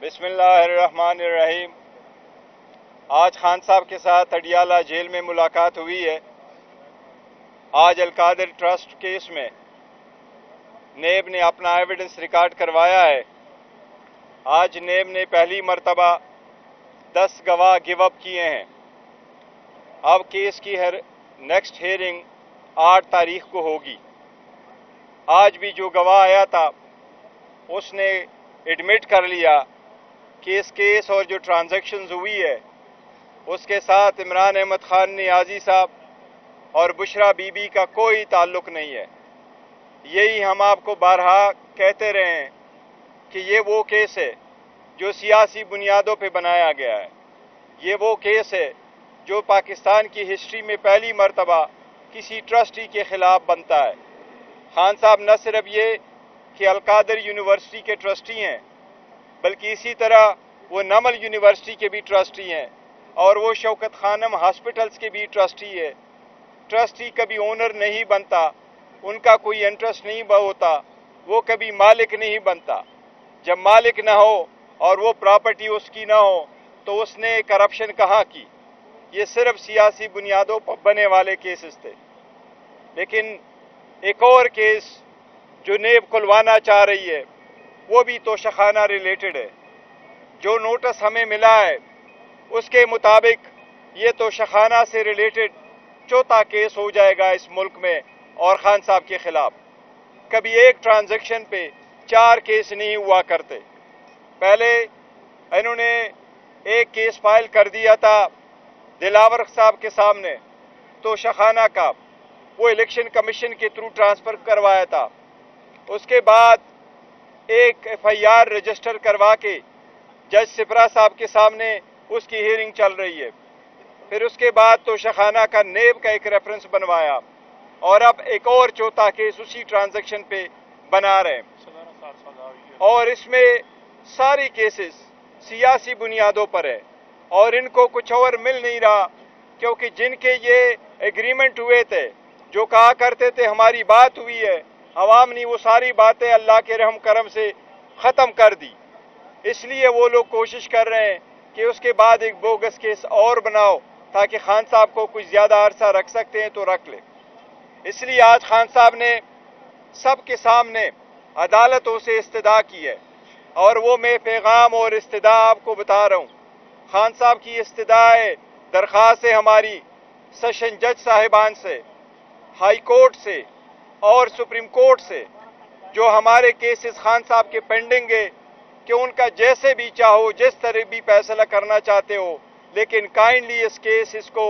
बिस्मिल्लाहिर्रहमानिर्रहीम। आज खान साहब के साथ अडियाला जेल में मुलाकात हुई है। आज अलकादिर ट्रस्ट केस में नेब ने अपना एविडेंस रिकॉर्ड करवाया है। आज नेब ने पहली मर्तबा 10 गवाह गिव अप किए हैं। अब केस की नेक्स्ट हियरिंग 8 तारीख को होगी। आज भी जो गवाह आया था उसने एडमिट कर लिया कि इस केस और जो ट्रांजैक्शंस हुई है उसके साथ इमरान अहमद खान नियाजी साहब और बुशरा बीबी का कोई ताल्लुक नहीं है। यही हम आपको बारहा कहते रहे हैं कि ये वो केस है जो सियासी बुनियादों पे बनाया गया है। ये वो केस है जो पाकिस्तान की हिस्ट्री में पहली मर्तबा किसी ट्रस्टी के खिलाफ बनता है। खान साहब न सिर्फ ये कि अलकादिर यूनिवर्सिटी के ट्रस्टी हैं बल्कि इसी तरह वो नमल यूनिवर्सिटी के भी ट्रस्टी हैं और वो शौकत खानम हॉस्पिटल्स के भी ट्रस्टी है। ट्रस्टी कभी ओनर नहीं बनता, उनका कोई इंटरेस्ट नहीं होता, वो कभी मालिक नहीं बनता। जब मालिक ना हो और वो प्रॉपर्टी उसकी ना हो तो उसने करप्शन कहाँ की। ये सिर्फ सियासी बुनियादों पर बने वाले केसेस थे। लेकिन एक और केस जो नेब खुलवाना चाह रही है वो भी तोशाखाना रिलेटेड है। जो नोटिस हमें मिला है उसके मुताबिक ये तोशाखाना से रिलेटेड चौथा केस हो जाएगा इस मुल्क में और खान साहब के खिलाफ। कभी एक ट्रांजैक्शन पे 4 केस नहीं हुआ करते। पहले इन्होंने एक केस फाइल कर दिया था दिलावर साहब के सामने तोशाखाना का, वो इलेक्शन कमीशन के थ्रू ट्रांसफर करवाया था। उसके बाद एक FIR रजिस्टर करवा के जज सिपरा साहब के सामने उसकी हियरिंग चल रही है। फिर उसके बाद तोशाखाना का नेब का एक रेफरेंस बनवाया और अब एक और चौथा केस उसी ट्रांजैक्शन पे बना रहे हैं। और इसमें सारी केसेस सियासी बुनियादों पर है और इनको कुछ और मिल नहीं रहा, क्योंकि जिनके ये एग्रीमेंट हुए थे, जो कहा करते थे हमारी बात हुई है, अवाम ने वो सारी बातें अल्लाह के रहम करम से ख़त्म कर दी। इसलिए वो लोग कोशिश कर रहे हैं कि उसके बाद एक बोगस केस और बनाओ ताकि खान साहब को कुछ ज़्यादा अरसा रख सकते हैं तो रख ले। इसलिए आज खान साहब ने सबके सामने अदालतों से इस्तदा की है और वो मैं पैगाम और इस्तदा आपको बता रहा हूँ। खान साहब की इस्तदा है, दरख्वास्त है हमारी सेशन जज साहिबान से, हाई कोर्ट से और सुप्रीम कोर्ट से, जो हमारे केसेस खान साहब के पेंडिंग है, कि उनका जैसे भी चाहो जिस तरह भी फैसला करना चाहते हो, लेकिन काइंडली इस केस इसको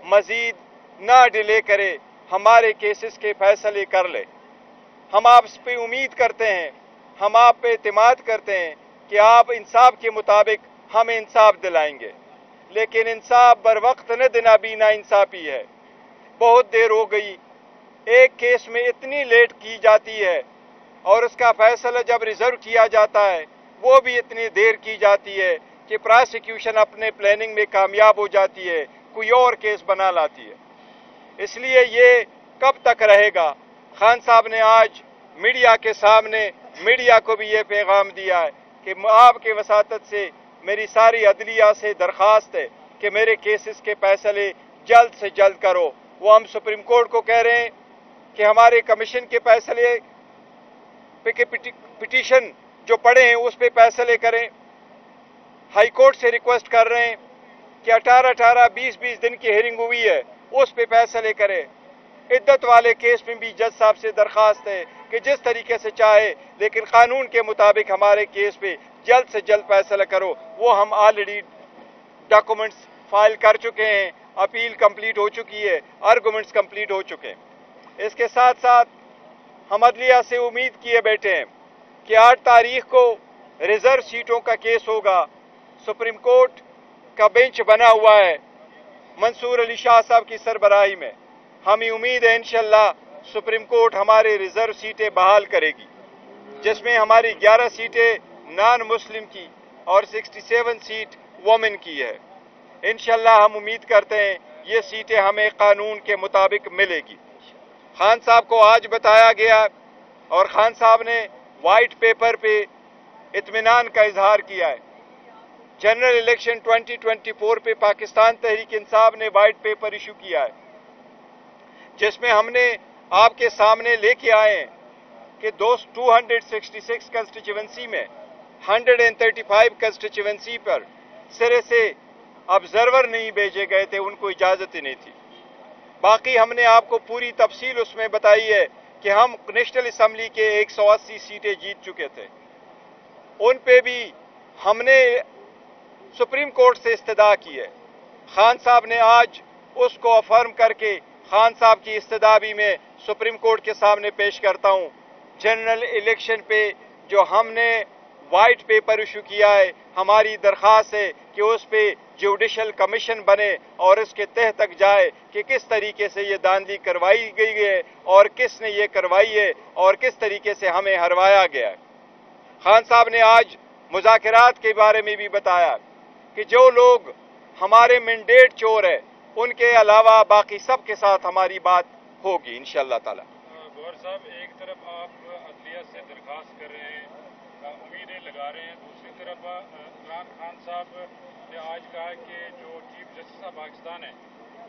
मजीद ना डिले करे, हमारे केसेस के फैसले कर ले। हम आप पे उम्मीद करते हैं, हम आप पे एतमाद करते हैं कि आप इंसाफ के मुताबिक हमें इंसाफ दिलाएंगे। लेकिन इंसाफ बर वक्त न देना भी ना इंसाफी है। बहुत देर हो गई, एक केस में इतनी लेट की जाती है और उसका फैसला जब रिजर्व किया जाता है वो भी इतनी देर की जाती है कि प्रोसिक्यूशन अपने प्लानिंग में कामयाब हो जाती है, कोई और केस बना लाती है। इसलिए ये कब तक रहेगा। खान साहब ने आज मीडिया के सामने मीडिया को भी ये पैगाम दिया है कि आपके वसातत से मेरी सारी अदलिया से दरख्वास्त है कि मेरे केसेस के फैसले जल्द से जल्द करो। वो हम सुप्रीम कोर्ट को कह रहे हैं कि हमारे कमीशन के फैसले पे पिटीशन जो पड़े हैं उस पे फैसले करें। हाई कोर्ट से रिक्वेस्ट कर रहे हैं कि 18-18, 20-20 दिन की हियरिंग हुई है उस पे फैसले करें। इद्दत वाले केस में भी जज साहब से दरख्वास्त है कि जिस तरीके से चाहे लेकिन कानून के मुताबिक हमारे केस पे जल्द से जल्द फैसला करो। वो हम ऑलरेडी डॉक्यूमेंट्स फाइल कर चुके हैं, अपील कंप्लीट हो चुकी है, आर्गूमेंट्स कंप्लीट हो चुके हैं। इसके साथ साथ हम अदलिया से उम्मीद किए बैठे हैं कि 8 तारीख को रिजर्व सीटों का केस होगा। सुप्रीम कोर्ट का बेंच बना हुआ है मंसूर अली शाह साहब की सरबराही में। हमें उम्मीद है इंशाल्लाह सुप्रीम कोर्ट हमारे रिजर्व सीटें बहाल करेगी, जिसमें हमारी 11 सीटें नॉन मुस्लिम की और 67 सीट वोमेन की है। इंशाल्लाह हम उम्मीद करते हैं ये सीटें हमें कानून के मुताबिक मिलेगी। खान साहब को आज बताया गया और खान साहब ने वाइट पेपर पे इत्मीनान का इजहार किया है जनरल इलेक्शन 2024 पे पाकिस्तान तहरीक इंसाफ ने वाइट पेपर इशू किया है, जिसमें हमने आपके सामने लेके आए हैं कि 266 कंस्टिट्यूएंसी में 135 कंस्टिट्यूएंसी पर सिरे से ऑब्जर्वर नहीं भेजे गए थे, उनको इजाजत ही नहीं थी। बाकी हमने आपको पूरी तफसील उसमें बताई है कि हम नेशनल असम्बली के 180 सीटें जीत चुके थे। उन पे भी हमने सुप्रीम कोर्ट से इस्तदा की है। खान साहब ने आज उसको अफर्म करके खान साहब की इस्तदा भी मैं सुप्रीम कोर्ट के सामने पेश करता हूं। जनरल इलेक्शन पे जो हमने वाइट पेपर इशू किया है, हमारी दरख्वास्त है कि उस पे जुडिशल कमीशन बने और इसके तह तक जाए कि किस तरीके से ये धांधली करवाई गई है और किसने ये करवाई है और किस तरीके से हमें हरवाया गया है। खान साहब ने आज मुज़ाकरात के बारे में भी बताया कि जो लोग हमारे मैंडेट चोर है, उनके अलावा बाकी सब के साथ हमारी बात होगी इंशाअल्लाह ताला। गौहर साहब, एक तरफ आप अदलिया से दरखास्त कर रहे हैं, उम्मीदें लगा रहे हैं, दूसरी तरफ इमरान खान साहब ने आज कहा कि जो चीफ जस्टिस ऑफ पाकिस्तान है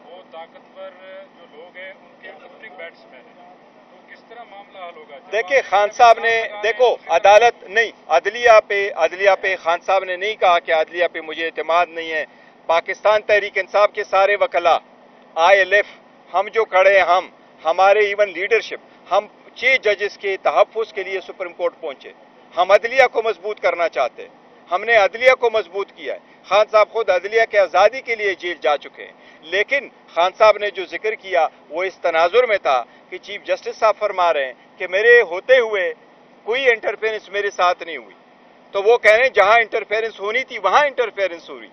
वो ताकतवर जो लोग हैं उनके ओपनिंग बैट्समैन हैं, तो किस तरह मामला हल होगा? देखिए, खान साहब ने देखो अदालत नहीं, अदलिया पे खान साहब ने नहीं कहा कि अदलिया पे मुझे एतमाद नहीं है। पाकिस्तान तहरीक इंसाफ के सारे वकला, ILF, हम जो खड़े हैं, हमारे इवन लीडरशिप, हम 6 जजेस के तहफ़्फ़ुज़ के लिए सुप्रीम कोर्ट पहुंचे। हम अदलिया को मजबूत करना चाहते हैं, हमने अदलिया को मजबूत किया है। खान साहब खुद अदलिया के आज़ादी के लिए जेल जा चुके हैं, लेकिन खान साहब ने जो जिक्र किया वो इस तनाजुर में था कि चीफ जस्टिस साहब फरमा रहे हैं कि मेरे होते हुए कोई इंटरफेरेंस मेरे साथ नहीं हुई। तो वो कह रहे हैं जहां इंटरफेरेंस होनी थी वहां इंटरफेरेंस हुई,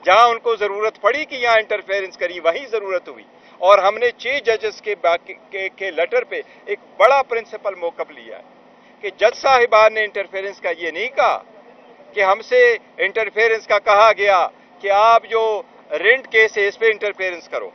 जहां उनको जरूरत पड़ी कि यहां इंटरफेरेंस करी वहीं जरूरत हुई। और हमने 6 जजेस के लेटर पे एक बड़ा प्रिंसिपल मौकफ लिया है कि जज साहिबान ने इंटरफेरेंस का ये नहीं कहा कि हमसे इंटरफेरेंस का कहा गया कि आप जो रेंट केस है इस पे इंटरफेरेंस करो,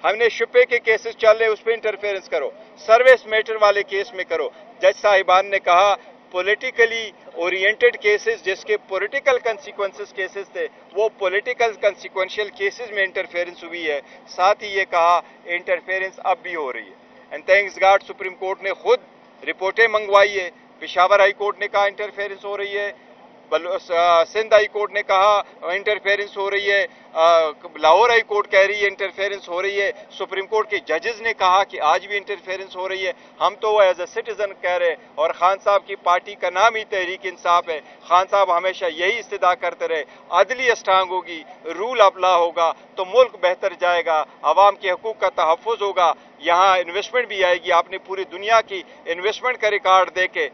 हमने शुपे के केसेस चल रहे उस पे इंटरफेरेंस करो, सर्विस मैटर वाले केस में करो। जज साहिबान ने कहा पॉलिटिकली ओरिएंटेड केसेस जिसके पॉलिटिकल कंसिक्वेंसेस केसेस थे, वो पॉलिटिकल कंसिक्वेंशियल केसेस में इंटरफेरेंस हुई है। साथ ही ये कहा इंटरफेरेंस अब भी हो रही है। And thanks God supreme court ने खुद रिपोर्टें मंगवाई है। पेशावर हाई कोर्ट ने कहा इंटरफेरेंस हो रही है, सिंध हाई कोर्ट ने कहा इंटरफेरेंस हो रही है, लाहौर हाई कोर्ट कह रही है इंटरफेरेंस हो रही है, सुप्रीम कोर्ट के जजेस ने कहा कि आज भी इंटरफेरेंस हो रही है। हम तो एज ए सिटीजन कह रहे हैं, और खान साहब की पार्टी का नाम ही तहरीक इंसाफ है। खान साहब हमेशा यही इस्तदा करते रहे, अदली स्ट्रांग होगी, रूल ऑफ लॉ होगा तो मुल्क बेहतर जाएगा, अवाम के हकूक का तहफ़्फ़ुज़ होगा, यहाँ इन्वेस्टमेंट भी आएगी। आपने पूरी दुनिया की इन्वेस्टमेंट का रिकॉर्ड देके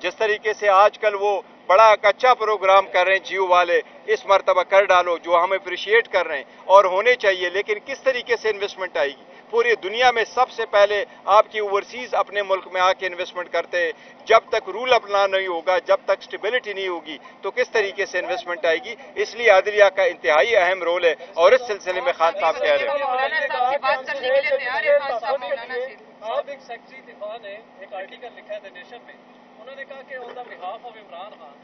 जिस तरीके से आजकल वो बड़ा अच्छा प्रोग्राम कर रहे हैं जियो वाले, इस मरतबा कर डालो, जो हम अप्रिशिएट कर रहे हैं और होने चाहिए, लेकिन किस तरीके से इन्वेस्टमेंट आएगी? पूरी दुनिया में सबसे पहले आपकी ओवरसीज अपने मुल्क में आके इन्वेस्टमेंट करते हैं। जब तक रूल अपना नहीं होगा, जब तक स्टेबिलिटी नहीं होगी, तो किस तरीके से इन्वेस्टमेंट आएगी? इसलिए अदलिया का इंतहाई अहम रोल है और इस सिलसिले में खान साहब कह रहे हैं। आप एक सेक्रेटरी दिफा ने एक आर्टिकल लिखा है द नेशन में, उन्होंने कहा कि on the behalf of Imran Khan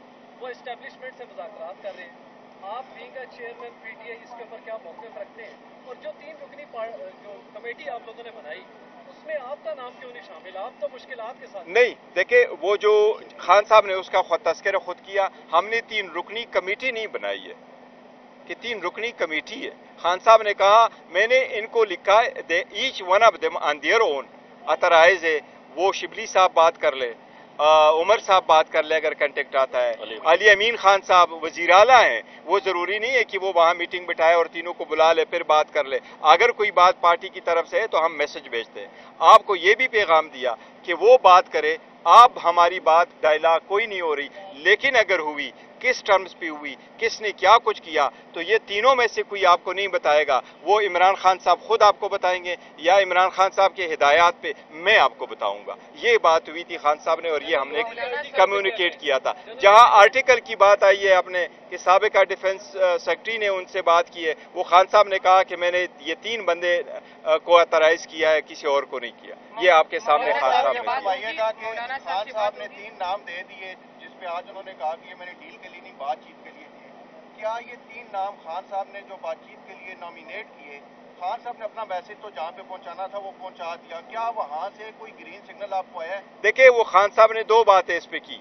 वो एस्टेब्लिशमेंट से मुज़ाकरात कर रहे हैं। आप बीइंग का चेयरमैन PTI इसके ऊपर क्या मौक़िफ़ रखते हैं? और जो 3 रुकनी जो कमेटी आप लोगों ने बनाई उसमें आपका नाम क्यों नहीं शामिल? आप तो मुश्किलात के साथ नहीं। देखिए, वो जो खान साहब ने उसका तज़किरा खुद किया, हमने 3 रुकनी कमेटी नहीं बनाई है कि 3 रुकनी कमेटी है। खान साहब ने कहा मैंने इनको लिखा है each one of them on their own authorise है, वो शिबली साहब बात कर ले, उमर साहब बात कर ले अगर कंटेक्ट आता है, अली अमीन खान साहब वजीर आला हैं, वो ज़रूरी नहीं है कि वो वहाँ मीटिंग बिठाए और तीनों को बुला ले फिर बात कर ले। अगर कोई बात पार्टी की तरफ से है तो हम मैसेज भेजते हैं। आपको ये भी पैगाम दिया कि वो बात करे, आप हमारी बात डायलॉग कोई नहीं हो रही, लेकिन अगर हुई किस टर्म्स पे हुई, किसने क्या कुछ किया, तो ये तीनों में से कोई आपको नहीं बताएगा। वो इमरान खान साहब खुद आपको बताएंगे या इमरान खान साहब के हिदायत पे मैं आपको बताऊंगा। ये बात हुई थी खान साहब ने और ये हमने कम्युनिकेट किया था। जहां आर्टिकल की बात आई है अपने कि साबिका डिफेंस सेक्रेटरी ने उनसे बात की है, वो खान साहब ने कहा कि मैंने ये 3 बंदे को अतराइज किया है, किसी और को नहीं किया। ये आपके सामने खान साहब ने खान साहब ने 3 नाम दे दिए जिसमें आज उन्होंने कहा कि ये मैंने डील के लिए नहीं बातचीत के लिए दिए। کیا یہ 3 نام خان صاحب نے جو بات چیت کے لیے نامینیٹ کیے، خان صاحب نے اپنا میسج تو جہاں پہ پہنچانا تھا وہ پہنچا دیا، کیا وہاں سے کوئی گرین سگنل آپ کو آیا ہے؟ دیکھیں وہ خان صاحب نے 2 باتیں اس پہ کی.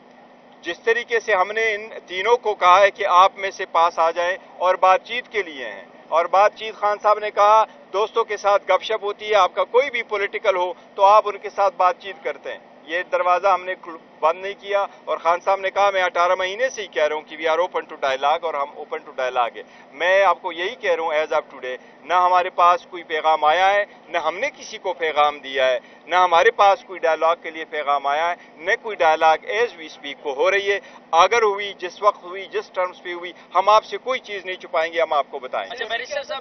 جس طریقے سے ہم نے ان تینوں کو کہا ہے کہ آپ میں سے پاس آ جائیں اور بات چیت کے لیے ہیں، اور بات چیت خان صاحب نے کہا دوستوں کے ساتھ گپ شپ ہوتی ہے، آپ کا کوئی بھی پولیٹیکل ہو تو آپ ان کے ساتھ بات چیت کرتے ہیں. یہ دروازہ ہم نے بند نہیں کیا، اور خان صاحب نے کہا میں 18 مہینے سے ہی کہہ رہا ہوں کہ we are open to dialogue, اور ہم اوپن ٹو ڈائلاگ ہے. میں آپ کو یہی کہہ رہا ہوں ایز آف ٹوڈے، نہ ہمارے پاس کوئی پیغام آیا ہے، نہ ہم نے کسی کو پیغام دیا ہے، نہ ہمارے پاس کوئی ڈائلاگ کے لیے پیغام آیا ہے، نہ کوئی ڈائلاگ ایز وی اسپیک کو ہو رہی ہے. اگر ہوئی، جس وقت ہوئی، جس ٹرمز پہ ہوئی، ہم آپ سے کوئی چیز نہیں چھپائیں گے، ہم آپ کو بتائیں گے. اچھا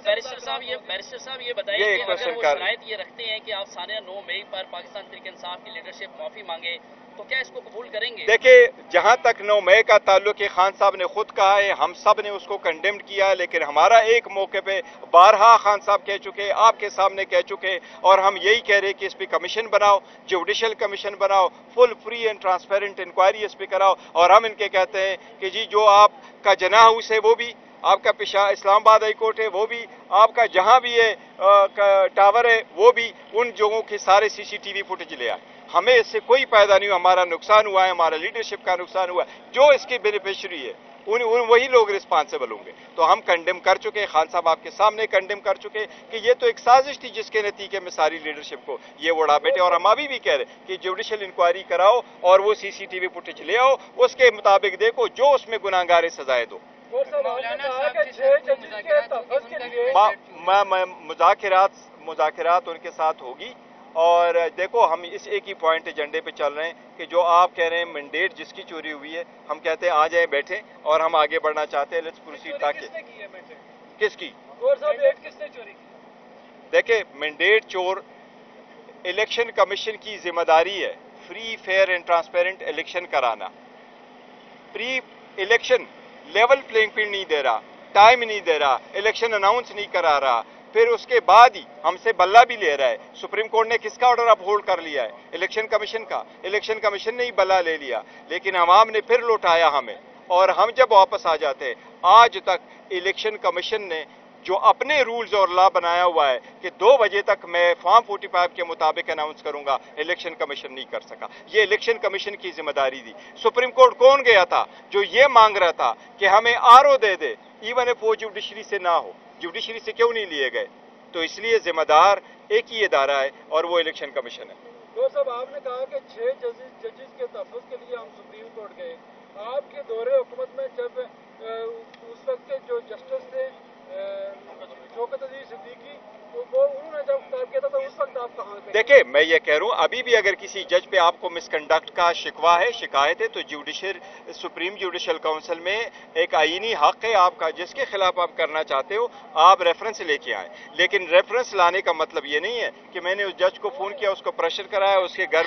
بیرسٹر صاحب یہ بتائیے کہ اگر وہ شرائط یہ رکھتے ہیں کہ آپ سانحہ 9 مئی پر پاکستان تحریک انصاف کی لیڈرشپ معافی مانگے تو کیا اس کو قبول کریں گے؟ دیکھیں جہاں تک 9 مئی کا تعلق ہے، خان صاحب نے خود کہا ہے، ہم سب نے اس کو کنڈیمڈ کیا، لیکن ہمارا ایک موقع پہ بارہا خان صاحب کہہ چکے، آپ کے سامنے کہہ چکے، اور ہم یہی کہہ رہے کہ اس پہ کمیشن بناؤ، جوڈیشل کمیشن بناؤ، فل فری اینڈ ٹرانسپیرنٹ انکوائری اس پہ کراؤ. اور ہم ان کے کہتے ہیں کہ جی جو آپ کا جناح ہاؤس ہے وہ بھی، آپ کا اسلام آباد ہائی کورٹ ہے وہ بھی، آپ کا جہاں بھی ہے ٹاور ہے وہ بھی، ان جگہوں کے سارے CCTV فوٹیج لے آئے. ہمیں اس سے کوئی فائدہ نہیں ہوا، ہمارا نقصان ہوا ہے، ہمارا لیڈرشپ کا نقصان ہوا ہے. جو اس کے بینیفیشری ہے وہی لوگ رسپانسیبل ہوں گے. تو ہم کنڈیم کر چکے، خان صاحب آپ کے سامنے کنڈیم کر چکے کہ یہ تو ایک سازش تھی جس کے نتیجے میں ساری لیڈرشپ کو یہ اڑا بیٹھے. اور ہم ابھی بھی کہہ رہے کہ جوڈیشل انکوائری کراؤ اور وہ CCTV فوٹیج لے آؤ، اس کے مطابق دیکھو، جو اس میں گناہگار ہے سزائے دو. مذاکرات ان کے ساتھ ہوگی. اور دیکھو ہم اس ایک ہی پوائنٹ ایجنڈے پہ چل رہے ہیں کہ جو آپ کہہ رہے ہیں مینڈیٹ جس کی چوری ہوئی ہے، ہم کہتے ہیں آ جائیں بیٹھیں، اور ہم آگے بڑھنا چاہتے ہیں. Let's proceed. تاکہ کس کی دیکھیں مینڈیٹ چور الیکشن کمیشن کی ذمہ داری ہے free fair and transparent election کرانا. Pre election level playing field نہیں دے رہا، ٹائم نہیں دے رہا، الیکشن اناؤنس نہیں کرا رہا، پھر اس کے بعد ہی ہم سے بلہ بھی لے رہا ہے. سپریم کورٹ نے کس کا آرڈر اپ ہولڈ کر لیا ہے؟ الیکشن کمیشن کا. الیکشن کمیشن نے ہی بلہ لے لیا، لیکن عوام نے پھر لوٹایا ہمیں. اور ہم جب واپس آ جاتے ہیں، آج تک الیکشن کمیشن نے جو اپنے رولز اور لا بنایا ہوا ہے کہ 2 بجے تک میں فارم 45 کے مطابق اناؤنس کروں گا، الیکشن کمیشن نہیں کر سکا. یہ الیکشن کمیشن کی ذمہ داری تھی. سپریم کورٹ کون گیا تھا جو یہ مانگ رہا تھا کہ ہمیں RO they they, even if وہ جوڈیشری سے نہ ہو. جوڈیشری سے کیوں نہیں لیے گئے؟ تو اس لیے ذمہ دار ایک ہی ادارہ ہے اور وہ الیکشن کمیشن ہے. صاحب آپ نے کہا کہ 6 ججز کے تحفظ کے لیے ہم سپریم کورٹ گئے. آپ کے دور حکومت میں جب اس وقت کے جو جسٹس تھے شوکت عزیز صدیقی، انہوں نے جب خطاب کیا تھا تو اس وقت آپ کہاں تھے؟ دیکھیں میں یہ کہہ رہا ہوں، ابھی بھی اگر کسی جج پہ آپ کو مس کنڈکٹ کا شکوہ ہے، شکایت ہے، تو سپریم جوڈیشل کونسل میں ایک آئینی حق ہے آپ کا، جس کے خلاف آپ کرنا چاہتے ہو آپ ریفرنس لے کے آئیں. لیکن ریفرنس لانے کا مطلب یہ نہیں ہے کہ میں نے اس جج کو فون کیا، اس کو پریشر کرایا، اس کے گھر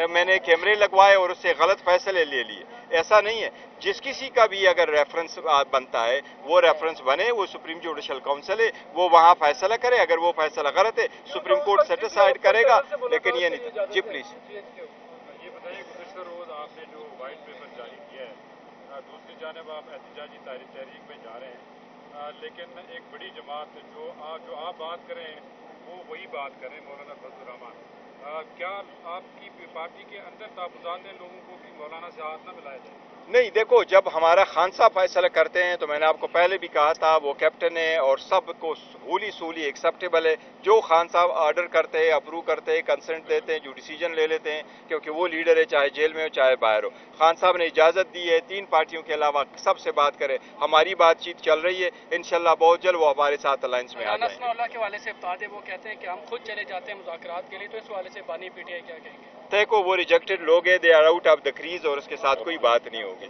میں نے کیمرے لگوائے اور اس سے غلط فیصلے لے لیے. ایسا نہیں ہے. جس کسی کا بھی اگر ریفرنس بنتا ہے وہ ریفرنس بنے، وہ سپریم جوڈیشل کونسل ہے، وہ وہاں فیصلہ کرے. اگر وہ فیصلہ غلط ہے سپریم کورٹ سیٹسفائیڈ کرے گا، لیکن یہ نہیں. جی پلیز. یہ بتائیے گزشتہ روز آپ نے جو وائٹ پیپر جاری کیا ہے، دوسری جانب آپ احتجاجی تحریک میں جا رہے ہیں، لیکن ایک بڑی جماعت جو آپ بات کریں وہ وہی بات کریں، مولانا فضل الرحمان. کیا آپ کی پارٹی کے اندر تحفظات ہیں لوگوں کو کہ مولانا سے ہاتھ نہ ملایا جائے؟ نہیں، دیکھو جب ہمارا خان صاحب فیصلہ کرتے ہیں تو میں نے آپ کو پہلے بھی کہا تھا وہ کیپٹن ہے اور سب کو سولی ایکسیپٹیبل ہے. جو خان صاحب آرڈر کرتے ہیں، اپروو کرتے ہیں، کنسنٹ دیتے ہیں، جو ڈیسیجن لے لیتے ہیں، کیونکہ وہ لیڈر ہے چاہے جیل میں ہو چاہے باہر ہو. خان صاحب نے اجازت دی ہے 3 پارٹیوں کے علاوہ سب سے بات کرے. ہماری بات چیت چل رہی ہے، انشاءاللہ بہت جلد وہ ہمارے ساتھ الائنس میں آ جائیں گے. اللہ کے حوالے سے بتا دیں، وہ کہتے ہیں کہ ہم خود چلے جاتے ہیں مذاکرات کے لیے، تو اس حوالے سے بانی PTI کیا کہیں گے؟ دیکھو وہ ریجیکٹڈ لوگ ہیں، they are out of the crease, اور اس کے ساتھ کوئی بات نہیں ہوگی.